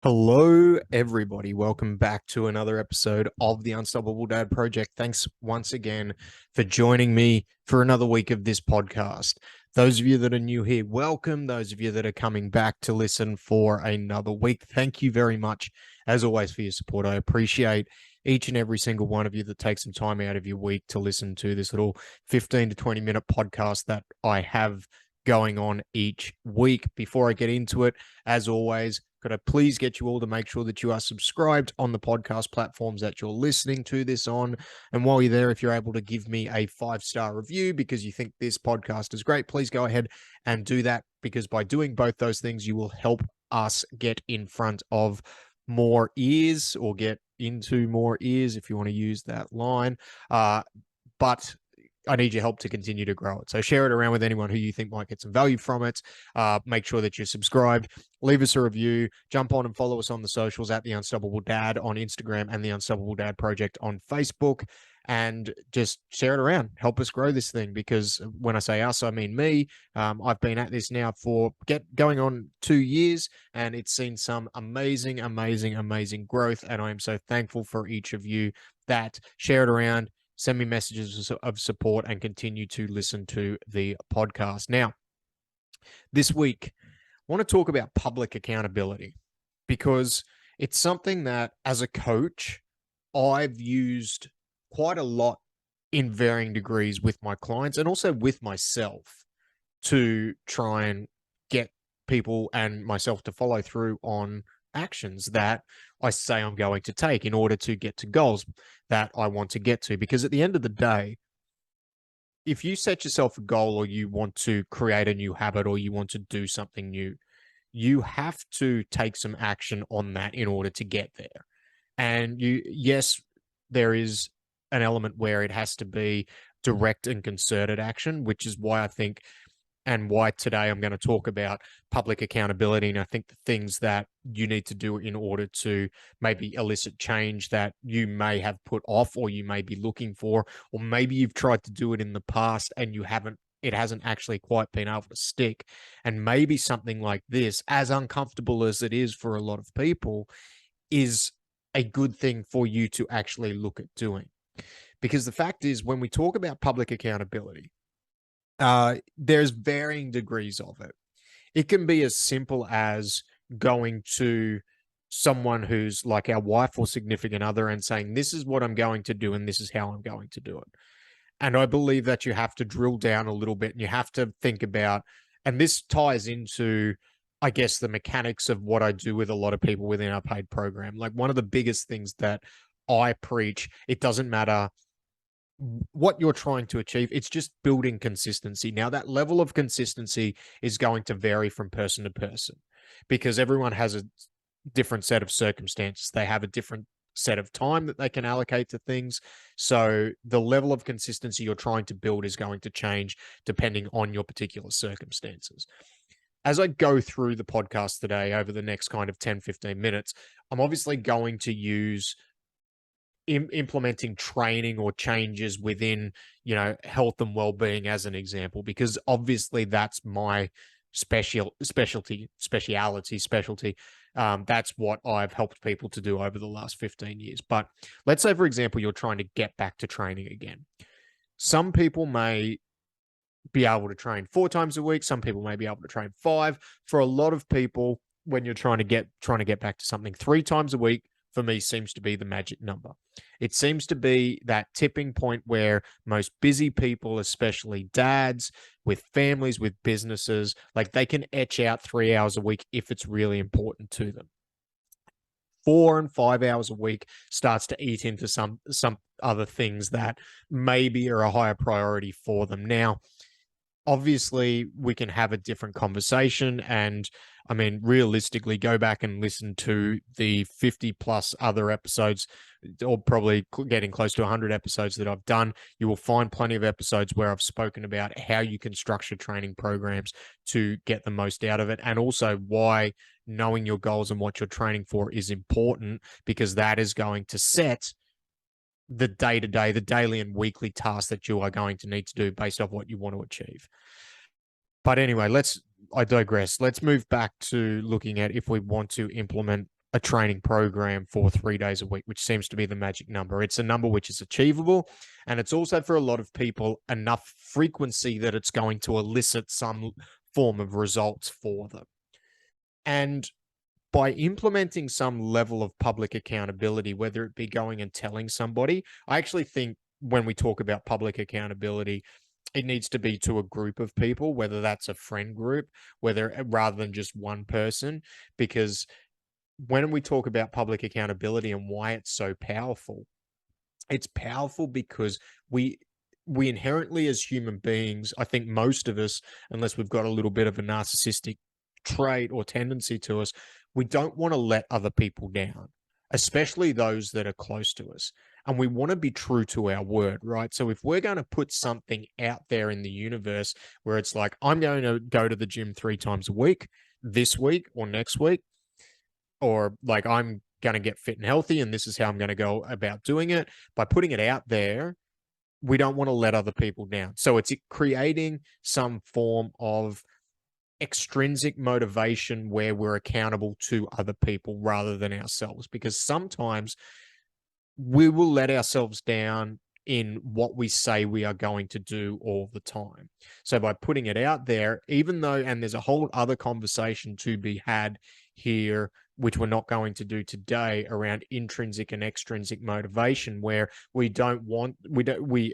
Hello, everybody. Welcome back to another episode of the Unstoppable Dad Project. Thanks once again for joining me for another week of this podcast. Those of you that are new here, welcome. Those of you that are coming back to listen for another week, thank you very much, as always, for your support. I appreciate each and every single one of you that takes some time out of your week to listen to this little 15 to 20-minute podcast that I have going on each week. Before I get into it, as always, could I please get you all to make sure that you are subscribed on the podcast platforms that you're listening to this on? And while you're there, if you're able to give me a 5-star review because you think this podcast is great, please go ahead and do that, because by doing both those things, you will help us get in front of more ears, or get into more ears, if you want to use that line. But I need your help to continue to grow it. So share it around with anyone who you think might get some value from it. Make sure that you're subscribed. Leave us a review. Jump on and follow us on the socials at The Unstoppable Dad on Instagram and The Unstoppable Dad Project on Facebook. And just share it around. Help us grow this thing, because when I say us, I mean me. I've been at this now for going on 2 years, and it's seen some amazing, amazing, amazing growth. And I am so thankful for each of you that share it around, send me messages of support, and continue to listen to the podcast. Now, this week, I want to talk about public accountability, because it's something that, as a coach, I've used quite a lot in varying degrees with my clients and also with myself, to try and get people and myself to follow through on actions that I say I'm going to take in order to get to goals that I want to get to. Because at the end of the day, if you set yourself a goal, or you want to create a new habit, or you want to do something new, you have to take some action on that in order to get there. And yes, there is an element where it has to be direct and concerted action, which is why I think, and why today I'm going to talk about public accountability. And I think the things that you need to do in order to maybe elicit change that you may have put off, or you may be looking for, or maybe you've tried to do it in the past and it hasn't actually quite been able to stick. And maybe something like this, as uncomfortable as it is for a lot of people, is a good thing for you to actually look at doing. Because the fact is, when we talk about public accountability, there's varying degrees of it. It can be as simple as going to someone who's like our wife or significant other and saying, "This is what I'm going to do, and this is how I'm going to do it." And I believe that you have to drill down a little bit, and you have to think about, and this ties into, I guess, the mechanics of what I do with a lot of people within our paid program. Like, one of the biggest things that I preach, it doesn't matter what you're trying to achieve, it's just building consistency. Now, that level of consistency is going to vary from person to person, because everyone has a different set of circumstances. They have a different set of time that they can allocate to things. So the level of consistency you're trying to build is going to change depending on your particular circumstances. As I go through the podcast today over the next kind of 10-15 minutes, I'm obviously going to use implementing training or changes within, health and well-being as an example, because obviously that's my specialty. That's what I've helped people to do over the last 15 years. But let's say, for example, you're trying to get back to training again. Some people may be able to train 4 times a week. Some people may be able to train 5. For a lot of people, when you're trying to get back to something, 3 times a week, for me, seems to be the magic number. It seems to be that tipping point where most busy people, especially dads with families, with businesses, like, they can etch out 3 hours a week if it's really important to them. 4 and 5 hours a week starts to eat into some other things that maybe are a higher priority for them. Now, obviously, we can have a different conversation. And I mean, realistically, go back and listen to the 50 plus other episodes, or probably getting close to 100 episodes that I've done. You will find plenty of episodes where I've spoken about how you can structure training programs to get the most out of it, and also why knowing your goals and what you're training for is important, because that is going to set the day-to-day, the daily and weekly tasks that you are going to need to do based off what you want to achieve. But anyway, I digress. Let's move back to looking at if we want to implement a training program for 3 days a week, which seems to be the magic number. It's a number which is achievable. And it's also for a lot of people enough frequency that it's going to elicit some form of results for them. And by implementing some level of public accountability, whether it be going and telling somebody, I actually think when we talk about public accountability, it needs to be to a group of people, whether that's a friend group, whether rather than just one person, because when we talk about public accountability and why it's powerful because we inherently as human beings, I think most of us, unless we've got a little bit of a narcissistic trait or tendency to us, we don't want to let other people down, especially those that are close to us. And we want to be true to our word, right? So if we're going to put something out there in the universe where it's like, I'm going to go to the gym 3 times a week this week or next week, or like I'm going to get fit and healthy and this is how I'm going to go about doing it, by putting it out there, we don't want to let other people down. So it's creating some form of extrinsic motivation where we're accountable to other people rather than ourselves, because sometimes we will let ourselves down in what we say we are going to do all the time. So by putting it out there, even though, and there's a whole other conversation to be had here, which we're not going to do today, around intrinsic and extrinsic motivation, where we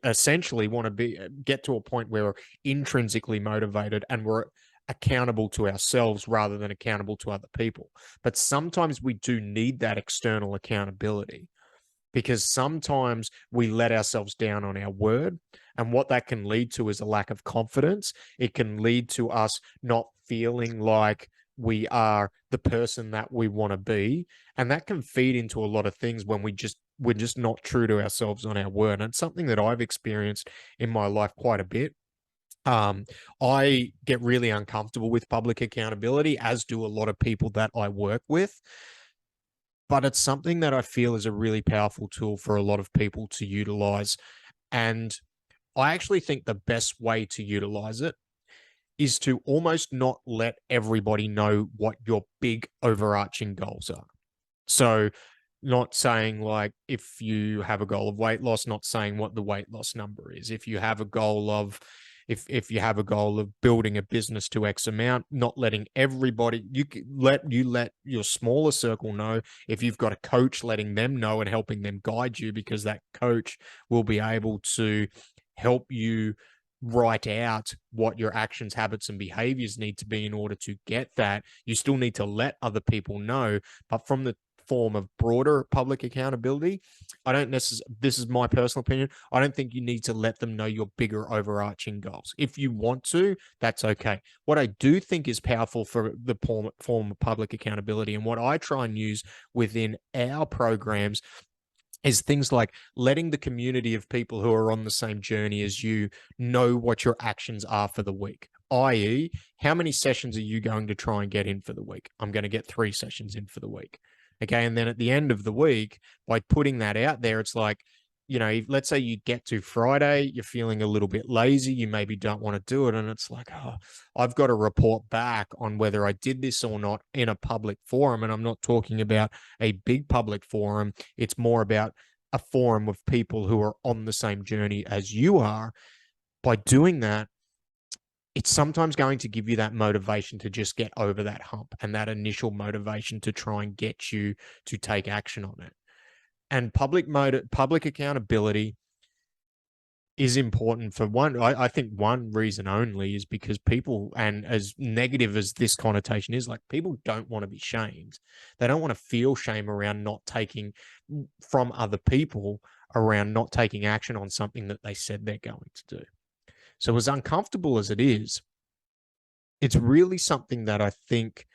essentially want to get to a point where we're intrinsically motivated and we're accountable to ourselves rather than accountable to other people. But sometimes we do need that external accountability, because sometimes we let ourselves down on our word. And what that can lead to is a lack of confidence. It can lead to us not feeling like we are the person that we want to be. And that can feed into a lot of things when we're just not true to ourselves on our word. And it's something that I've experienced in my life quite a bit. I get really uncomfortable with public accountability, as do a lot of people that I work with. But it's something that I feel is a really powerful tool for a lot of people to utilize. And I actually think the best way to utilize it is to almost not let everybody know what your big overarching goals are. So not saying, like, if you have a goal of weight loss, not saying what the weight loss number is. If you have a goal of building a business to X amount, not letting everybody, let your smaller circle know. If you've got a coach, letting them know and helping them guide you, because that coach will be able to help you write out what your actions, habits, and behaviors need to be in order to get that. You still need to let other people know, but from the form of broader public accountability, this is my personal opinion, I don't think you need to let them know your bigger overarching goals. If you want to, that's okay. What I do think is powerful for the form of public accountability, and what I try and use within our programs, is things like letting the community of people who are on the same journey as you know what your actions are for the week. I.e., how many sessions are you going to try and get in for the week? I'm going to get 3 sessions in for the week. Okay. And then at the end of the week, by putting that out there, it's like, let's say you get to Friday, you're feeling a little bit lazy, you maybe don't want to do it. And it's like, oh, I've got to report back on whether I did this or not in a public forum. And I'm not talking about a big public forum. It's more about a forum of people who are on the same journey as you are. By doing that, it's sometimes going to give you that motivation to just get over that hump, and that initial motivation to try and get you to take action on it. And public accountability is important for one. I think one reason only is because people, and as negative as this connotation is, like, people don't want to be shamed. They don't want to feel shame around not taking from other people, around not taking action on something that they said they're going to do. So as uncomfortable as it is, it's really something that I think,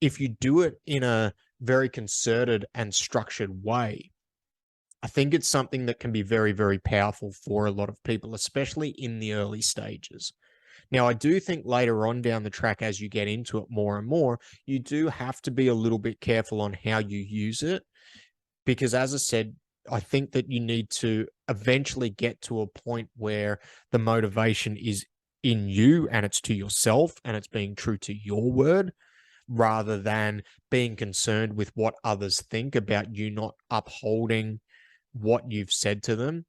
if you do it in a very concerted and structured way, I think it's something that can be very, very powerful for a lot of people, especially in the early stages. Now, I do think later on down the track, as you get into it more and more, you do have to be a little bit careful on how you use it, because, as I said, I think that you need to eventually get to a point where the motivation is in you and it's to yourself and it's being true to your word. rather than being concerned with what others think about you not upholding what you've said to them.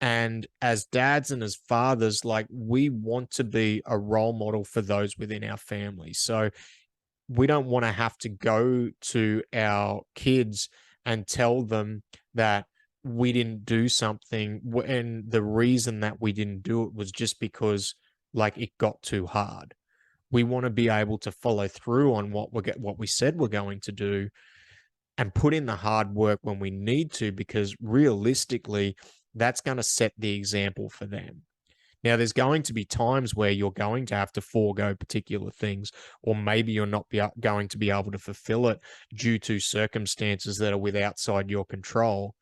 And as dads and as fathers, like, we want to be a role model for those within our family. So we don't want to have to go to our kids and tell them that we didn't do something and the reason that we didn't do it was just because, like, it got too hard. We want to be able to follow through on what we said we're going to do and put in the hard work when we need to, because realistically, that's going to set the example for them. Now, there's going to be times where you're going to have to forego particular things, or maybe you're not going to be able to fulfill it due to circumstances that are with outside your control.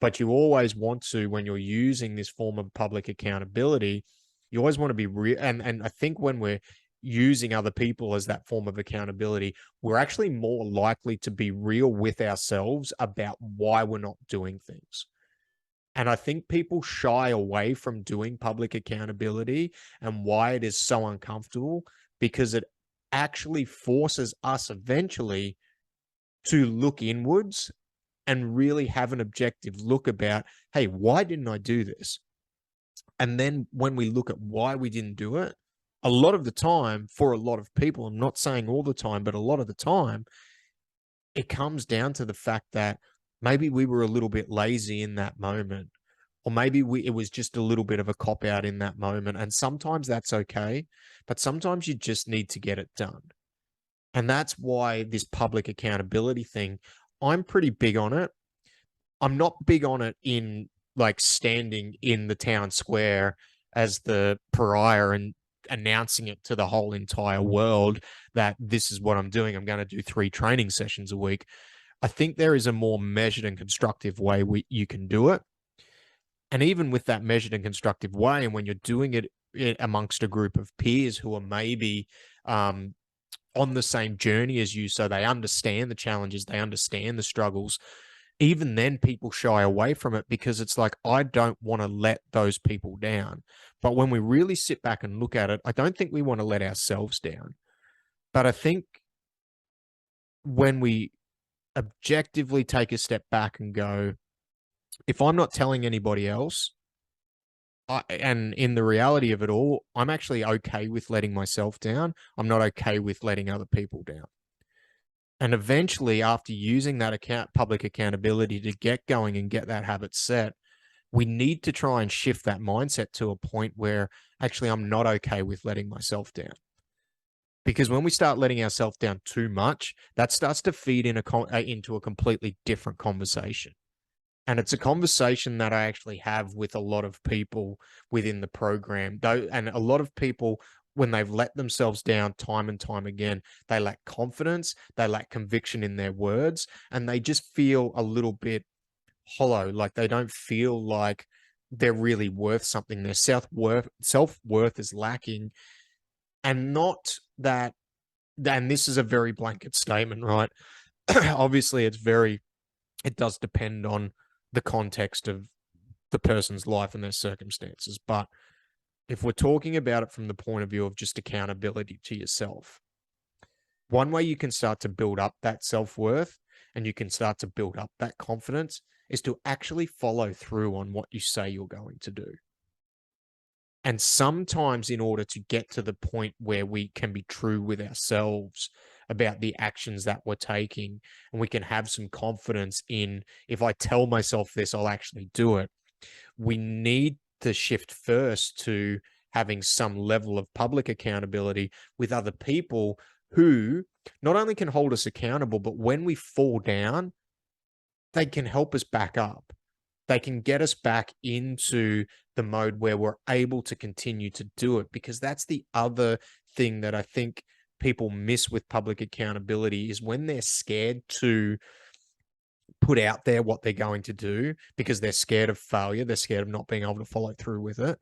But you always want to, when you're using this form of public accountability, you always want to be real. And I think when we're using other people as that form of accountability, we're actually more likely to be real with ourselves about why we're not doing things. And I think people shy away from doing public accountability and why it is so uncomfortable, because it actually forces us eventually to look inwards and really have an objective look about, hey, why didn't I do this? And then when we look at why we didn't do it, a lot of the time, for a lot of people, I'm not saying all the time, but a lot of the time, it comes down to the fact that maybe we were a little bit lazy in that moment, or maybe it was just a little bit of a cop out in that moment. And sometimes that's okay, but sometimes you just need to get it done. And that's why this public accountability thing, I'm pretty big on it. I'm not big on it in, like, standing in the town square as the pariah and announcing it to the whole entire world that this is what I'm doing. I'm going to do 3 training sessions a week. I think there is a more measured and constructive way you can do it. And even with that measured and constructive way, and when you're doing it amongst a group of peers who are maybe on the same journey as you, so they understand the challenges, they understand the struggles, even then people shy away from it because it's like, I don't want to let those people down. But when we really sit back and look at it, I don't think we want to let ourselves down. But I think when we objectively take a step back and go, if I'm not telling anybody else, and in the reality of it all, I'm actually okay with letting myself down. I'm not okay with letting other people down. And eventually, after using that public accountability to get going and get that habit set, we need to try and shift that mindset to a point where actually I'm not okay with letting myself down. Because when we start letting ourselves down too much, that starts to feed into a completely different conversation. And it's a conversation that I actually have with a lot of people within the program, though. And a lot of people, when they've let themselves down time and time again, they lack confidence, they lack conviction in their words, and they just feel a little bit hollow. Like, they don't feel like they're really worth something. Their self-worth is lacking. And not that, and this is a very blanket statement, right? Obviously, it does depend on the context of the person's life and their circumstances. But if we're talking about it from the point of view of just accountability to yourself, one way you can start to build up that self-worth and you can start to build up that confidence is to actually follow through on what you say you're going to do. And sometimes, in order to get to the point where we can be true with ourselves about the actions that we're taking, and we can have some confidence in, if I tell myself this, I'll actually do it, we need to shift first to having some level of public accountability with other people who not only can hold us accountable, but when we fall down, they can help us back up. They can get us back into the mode where we're able to continue to do it, because that's the other thing that I think people miss with public accountability is when they're scared to put out there what they're going to do because they're scared of failure, they're scared of not being able to follow through with it.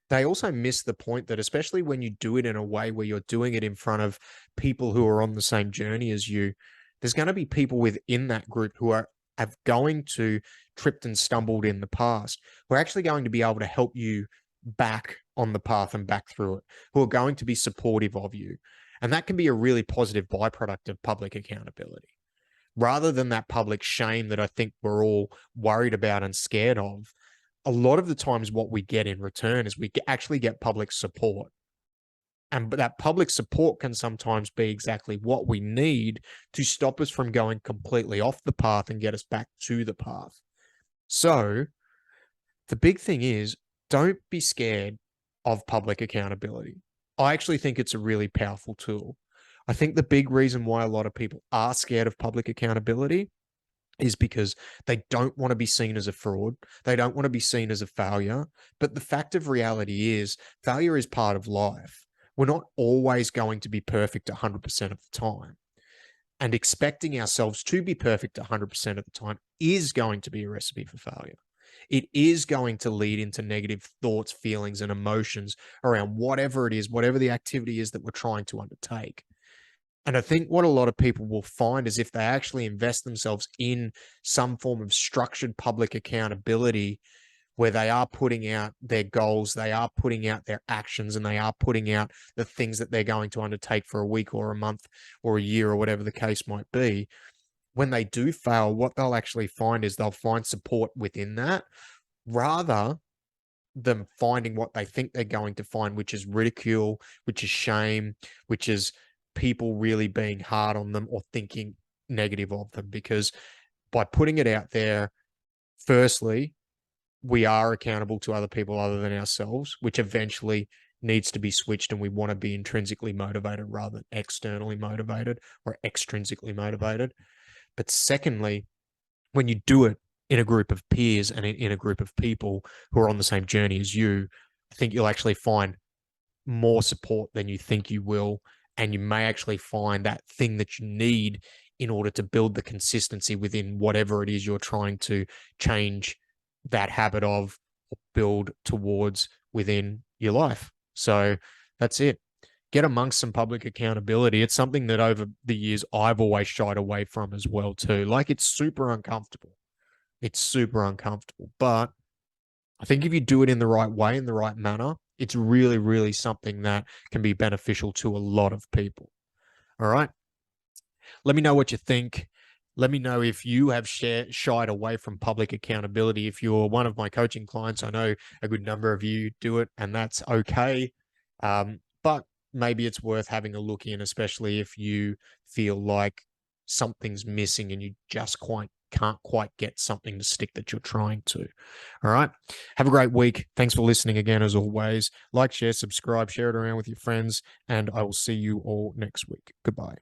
They also miss the point that, especially when you do it in a way where you're doing it in front of people who are on the same journey as you, there's going to be people within that group who have going to tripped and stumbled in the past, who are actually going to be able to help you back on the path and back through it, who are going to be supportive of you. And that can be a really positive byproduct of public accountability. Rather than that public shame that I think we're all worried about and scared of, a lot of the times what we get in return is we actually get public support. And but that public support can sometimes be exactly what we need to stop us from going completely off the path and get us back to the path. So the big thing is, don't be scared of public accountability. I actually think it's a really powerful tool. I think the big reason why a lot of people are scared of public accountability is because they don't want to be seen as a fraud. They don't want to be seen as a failure. But the fact of reality is, failure is part of life. We're not always going to be perfect 100% of the time. And expecting ourselves to be perfect 100% of the time is going to be a recipe for failure. It is going to lead into negative thoughts, feelings, and emotions around whatever it is, whatever the activity is that we're trying to undertake. And I think what a lot of people will find is if they actually invest themselves in some form of structured public accountability where they are putting out their goals, they are putting out their actions, and they are putting out the things that they're going to undertake for a week or a month or a year or whatever the case might be, when they do fail, what they'll actually find is they'll find support within that rather than finding what they think they're going to find, which is ridicule, which is shame, which is people really being hard on them or thinking negative of them. Because by putting it out there, firstly, we are accountable to other people other than ourselves, which eventually needs to be switched, and we want to be intrinsically motivated rather than externally motivated or extrinsically motivated. But secondly, when you do it in a group of peers and in a group of people who are on the same journey as you, I think you'll actually find more support than you think you will. And you may actually find that thing that you need in order to build the consistency within whatever it is you're trying to change that habit of or build towards within your life. So that's it. Get amongst some public accountability. It's something that over the years I've always shied away from as well too. Like, it's super uncomfortable. It's super uncomfortable. But I think if you do it in the right way, in the right manner, it's really, really something that can be beneficial to a lot of people. All right. Let me know what you think. Let me know if you have shied away from public accountability. If you're one of my coaching clients, I know a good number of you do it, and that's okay. But maybe it's worth having a look in, especially if you feel like something's missing and you just can't quite get something to stick that you're trying to. All right. Have a great week. Thanks for listening again, as always. Like, share, subscribe, share it around with your friends, and I will see you all next week. Goodbye.